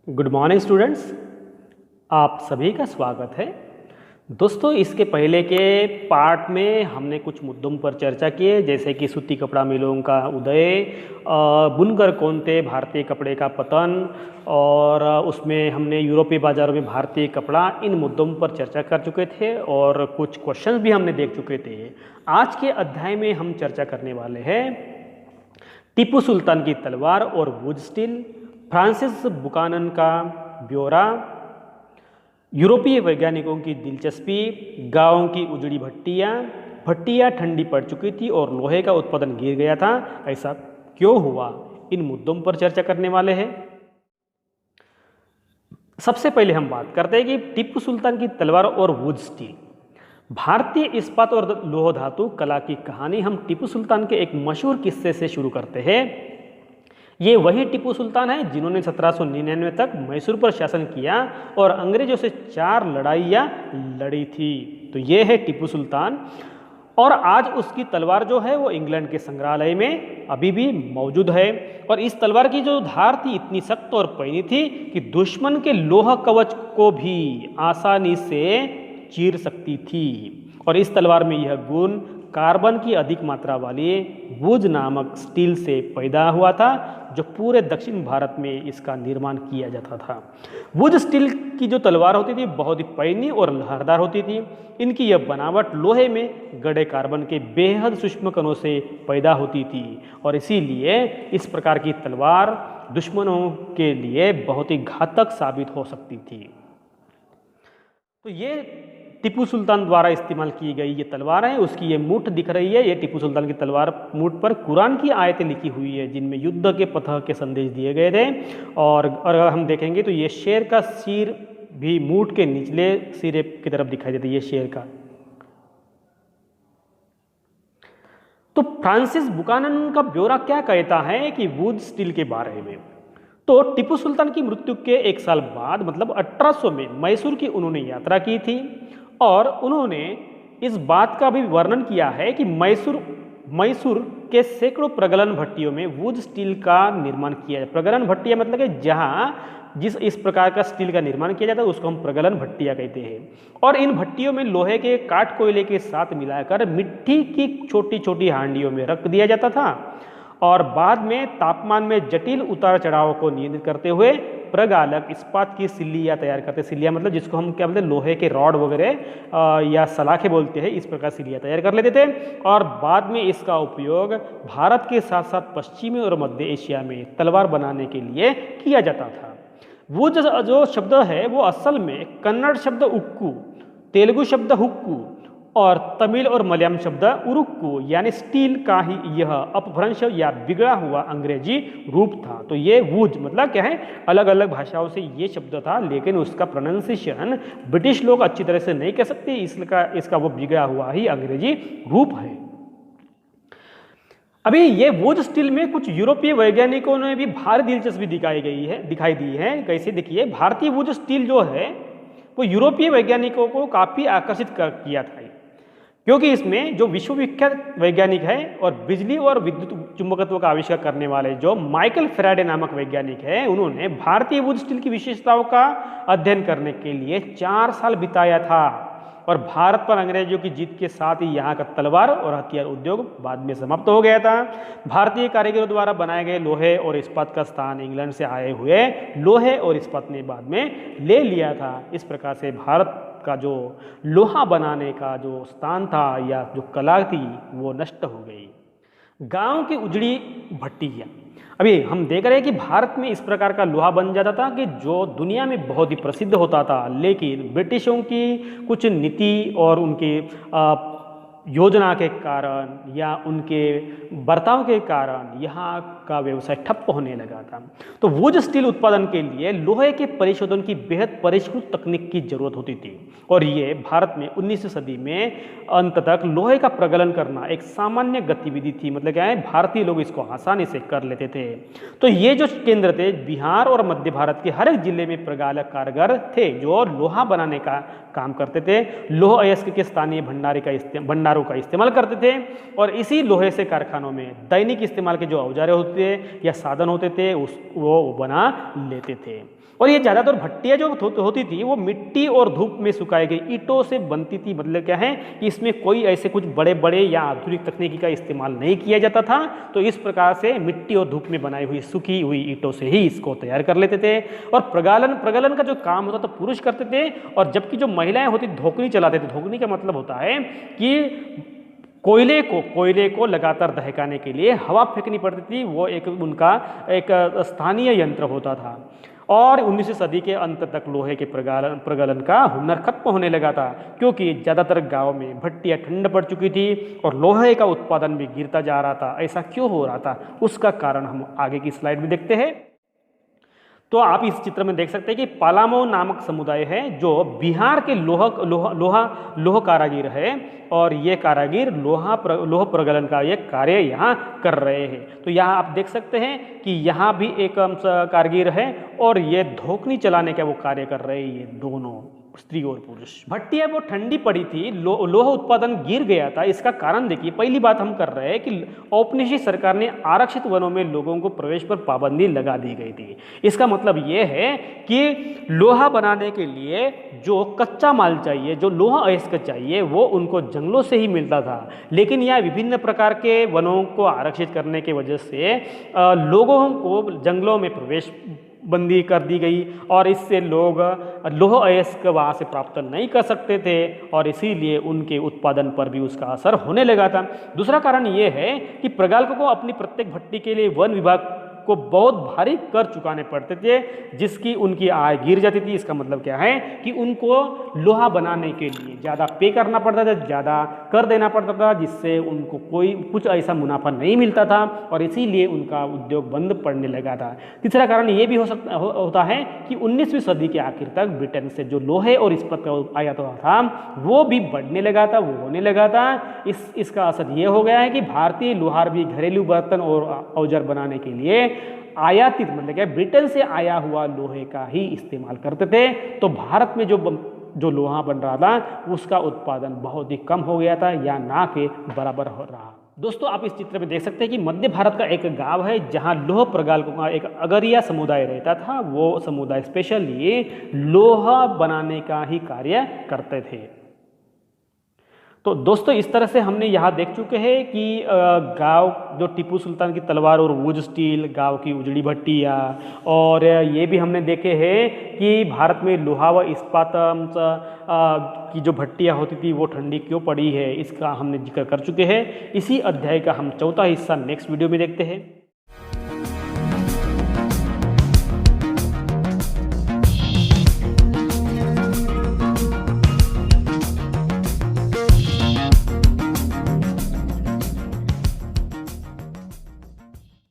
Good morning students, आप सभी का स्वागत है। दोस्तों, इसके पहले के पार्ट में हमने कुछ मुद्दों पर चर्चा की है, जैसे कि सूती कपड़ा मिलों का उदय, बुनकर कौन थे, भारतीय कपड़े का पतन, और उसमें हमने यूरोपीय बाज़ारों में भारतीय कपड़ा, इन मुद्दों पर चर्चा कर चुके थे और कुछ क्वेश्चंस भी हमने देख चुके थे। आज के अध्याय में हम चर्चा करने वाले हैं टीपू सुल्तान की तलवार और वुड स्टील, फ्रांसिस बुकानन का ब्यौरा, यूरोपीय वैज्ञानिकों की दिलचस्पी, गांवों की उजड़ी भट्टियाँ ठंडी पड़ चुकी थी और लोहे का उत्पादन गिर गया था, ऐसा क्यों हुआ, इन मुद्दों पर चर्चा करने वाले हैं। सबसे पहले हम बात करते हैं कि टीपू सुल्तान की तलवार और वुड स्टील। भारतीय इस्पात और लोह धातु कला की कहानी हम टीपू सुल्तान के एक मशहूर किस्से से शुरू करते हैं। ये वही टीपू सुल्तान है जिन्होंने 1799 तक मैसूर पर शासन किया और अंग्रेजों से 4 लड़ाइयाँ लड़ी थी। तो ये है टीपू सुल्तान, और आज उसकी तलवार जो है वो इंग्लैंड के संग्रहालय में अभी भी मौजूद है। और इस तलवार की जो धार थी इतनी सख्त और पैनी थी कि दुश्मन के लोह कवच को भी आसानी से चीर सकती थी। और इस तलवार में यह गुण कार्बन की अधिक मात्रा वाली वुड नामक स्टील से पैदा हुआ था, जो पूरे दक्षिण भारत में इसका निर्माण किया जाता था। वुड स्टील की जो तलवार होती थी बहुत ही पैनी और लहरदार होती थी। इनकी यह बनावट लोहे में गड़े कार्बन के बेहद सूक्ष्म कणों से पैदा होती थी और इसीलिए इस प्रकार की तलवार दुश्मनों के लिए बहुत ही घातक साबित हो सकती थी। तो ये टीपू सुल्तान द्वारा इस्तेमाल की गई ये तलवार है, उसकी ये मूठ दिख रही है। ये टीपू सुल्तान की तलवार मूठ पर कुरान की आयतें लिखी हुई है जिनमें युद्ध के पथ के संदेश दिए गए थे। और अगर हम देखेंगे तो ये शेर का सिर भी मूठ के निचले सिरे की तरफ दिखाई देता है, ये शेर का। तो फ्रांसिस बुकानन का ब्यौरा क्या कहता है कि वुड स्टील के बारे में। तो टीपू सुल्तान की मृत्यु के 1 साल बाद मतलब 1800 में मैसूर की उन्होंने यात्रा की थी और उन्होंने इस बात का भी वर्णन किया है कि मैसूर के सैकड़ों प्रगलन भट्टियों में वुड स्टील का निर्माण किया जाए। प्रगलन भट्टियाँ मतलब कि जहाँ इस प्रकार का स्टील का निर्माण किया जाता है उसको हम प्रगलन भट्टियाँ कहते हैं। और इन भट्टियों में लोहे के काट कोयले के साथ मिलाकर मिट्टी की छोटी छोटी हांडियों में रख दिया जाता था और बाद में तापमान में जटिल उतार चढ़ाव को नियंत्रित करते हुए प्रगालक इस्पात की सिल्लियाँ तैयार करते। सिल्लियाँ मतलब जिसको हम क्या बोलते हैं, लोहे के रॉड वगैरह या सलाखें बोलते हैं, इस प्रकार सिल्लियाँ तैयार कर लेते थे और बाद में इसका उपयोग भारत के साथ साथ पश्चिमी और मध्य एशिया में तलवार बनाने के लिए किया जाता था। वो जो शब्द है वो असल में कन्नड़ शब्द उक्कू, तेलुगु शब्द हुक्कू और तमिल और मलयालम शब्द उरुक्कू यानी स्टील का ही यह अपभ्रंश या बिगड़ा हुआ अंग्रेजी रूप था। तो ये वुड मतलब क्या है, अलग अलग भाषाओं से ये शब्द था, लेकिन उसका प्रोनाउंसिएशन ब्रिटिश लोग अच्छी तरह से नहीं कह सकते, इसका वो बिगड़ा हुआ ही अंग्रेजी रूप है। अभी ये वुड स्टील में कुछ यूरोपीय वैज्ञानिकों ने भी भारी दिलचस्पी दिखाई दी है। कैसे देखिए, भारतीय वुड स्टील जो है वो यूरोपीय वैज्ञानिकों को काफ़ी आकर्षित किया था, क्योंकि इसमें जो विश्वविख्यात वैज्ञानिक है और बिजली और विद्युत चुंबकत्व का आविष्कार करने वाले जो माइकल फैराडे नामक वैज्ञानिक है, उन्होंने भारतीय वुड स्टील की विशेषताओं का अध्ययन करने के लिए 4 साल बिताया था। और भारत पर अंग्रेजों की जीत के साथ ही यहाँ का तलवार और हथियार उद्योग बाद में समाप्त हो गया था। भारतीय कारीगरों द्वारा बनाए गए लोहे और इस्पात का स्थान इंग्लैंड से आए हुए लोहे और इस्पात ने बाद में ले लिया था। इस प्रकार से भारत का जो लोहा बनाने का जो स्थान था या जो कला थी वो नष्ट हो गई। गांव की उजड़ी भट्टियाँ, अभी हम देख रहे हैं कि भारत में इस प्रकार का लोहा बन जाता था कि जो दुनिया में बहुत ही प्रसिद्ध होता था, लेकिन ब्रिटिशों की कुछ नीति और उनकी योजना के कारण या उनके बर्ताव के कारण यहाँ का व्यवसाय ठप्प होने लगा था। तो वुड स्टील उत्पादन के लिए लोहे के परिशोधन की बेहद परिष्कृत तकनीक की जरूरत होती थी और ये भारत में 19वीं सदी में अंत तक लोहे का प्रगलन करना एक सामान्य गतिविधि थी। मतलब क्या है, भारतीय लोग इसको आसानी से कर लेते थे। तो ये जो केंद्र थे बिहार और मध्य भारत के हर एक जिले में प्रगालक कारीगर थे जो लोहा बनाने का काम करते थे। लोह अयस्क के स्थानीय भंडारों हथियारों का इस्तेमाल करते थे और इसी लोहे से कारखानों में दैनिक इस्तेमाल के जो औजारे होते थे या साधन होते थे वो बना लेते थे। और ये ज़्यादातर भट्टियाँ जो होती थी वो मिट्टी और धूप में सुखाई गई ईंटों से बनती थी। मतलब क्या है कि इसमें कोई ऐसे कुछ बड़े बड़े या आधुनिक तकनीकी का इस्तेमाल नहीं किया जाता था। तो इस प्रकार से मिट्टी और धूप में बनाई हुई सूखी हुई ईंटों से ही इसको तैयार कर लेते थे। और प्रगलन का जो काम होता था पुरुष करते थे और जबकि जो महिलाएं होती धोकनी चलाते थे। धोकनी का मतलब होता है कि कोयले को लगातार दहकाने के लिए हवा फेंकनी पड़ती थी। वो एक उनका एक स्थानीय यंत्र होता था। और 19वीं सदी के अंत तक लोहे के प्रगलन का हुनर खत्म होने लगा था क्योंकि ज़्यादातर गांव में भट्टियाँ ठंड पड़ चुकी थी और लोहे का उत्पादन भी गिरता जा रहा था। ऐसा क्यों हो रहा था उसका कारण हम आगे की स्लाइड में देखते हैं। तो आप इस चित्र में देख सकते हैं कि पालामऊ नामक समुदाय है जो बिहार के लोह कारागिर है और ये कारागिर लोह प्रगलन का ये कार्य यहाँ कर रहे हैं। तो यहाँ आप देख सकते हैं कि यहाँ भी एक कारीगर है और ये धोकनी चलाने का वो कार्य कर रहे हैं, ये दोनों स्त्री और पुरुष। भट्टियाँ वो ठंडी पड़ी थी, लोह उत्पादन गिर गया था। इसका कारण देखिए, पहली बात हम कर रहे हैं कि औपनिवेशिक सरकार ने आरक्षित वनों में लोगों को प्रवेश पर पाबंदी लगा दी गई थी। इसका मतलब ये है कि लोहा बनाने के लिए जो कच्चा माल चाहिए, जो लोहा अयस्क चाहिए, वो उनको जंगलों से ही मिलता था। लेकिन यह विभिन्न प्रकार के वनों को आरक्षित करने की वजह से लोगों को जंगलों में प्रवेश बंदी कर दी गई और इससे लोग लोह अयस्क वहाँ से प्राप्त नहीं कर सकते थे और इसीलिए उनके उत्पादन पर भी उसका असर होने लगा था। दूसरा कारण ये है कि प्रगल्भ को अपनी प्रत्येक भट्टी के लिए वन विभाग को बहुत भारी कर चुकाने पड़ते थे, जिसकी उनकी आय गिर जाती थी। इसका मतलब क्या है कि उनको लोहा बनाने के लिए ज़्यादा पे करना पड़ता था, ज़्यादा कर देना पड़ता था, जिससे उनको कुछ ऐसा मुनाफा नहीं मिलता था और इसीलिए उनका उद्योग बंद पड़ने लगा था। तीसरा कारण ये भी होता है कि 19वीं सदी के आखिर तक ब्रिटेन से जो लोहे और इस्पात का आयात था वो भी बढ़ने लगा था, वो होने लगा था। इसका असर ये हो गया है कि भारतीय लोहार भी घरेलू बर्तन और औजार बनाने के लिए आयातित, मतलब क्या, ब्रिटेन से आया हुआ लोहे का ही इस्तेमाल करते थे। तो भारत में जो लोहा बन रहा था उसका उत्पादन बहुत ही कम हो गया था या ना के बराबर हो रहा। दोस्तों, आप इस चित्र में देख सकते हैं कि मध्य भारत का एक गांव है जहां लोह प्रगल्भ का एक अगरिया समुदाय रहता था। वो समुदाय स्पेशली लोहा बनाने का ही कार्य करते थे। तो दोस्तों, इस तरह से हमने यहाँ देख चुके हैं कि गांव जो टीपू सुल्तान की तलवार और वुड स्टील, गांव की उजड़ी भट्टियाँ, और ये भी हमने देखे हैं कि भारत में लोहा व इस्पात की जो भट्टियाँ होती थी वो ठंडी क्यों पड़ी है, इसका हमने जिक्र कर चुके हैं। इसी अध्याय का हम चौथा हिस्सा नेक्स्ट वीडियो में देखते हैं।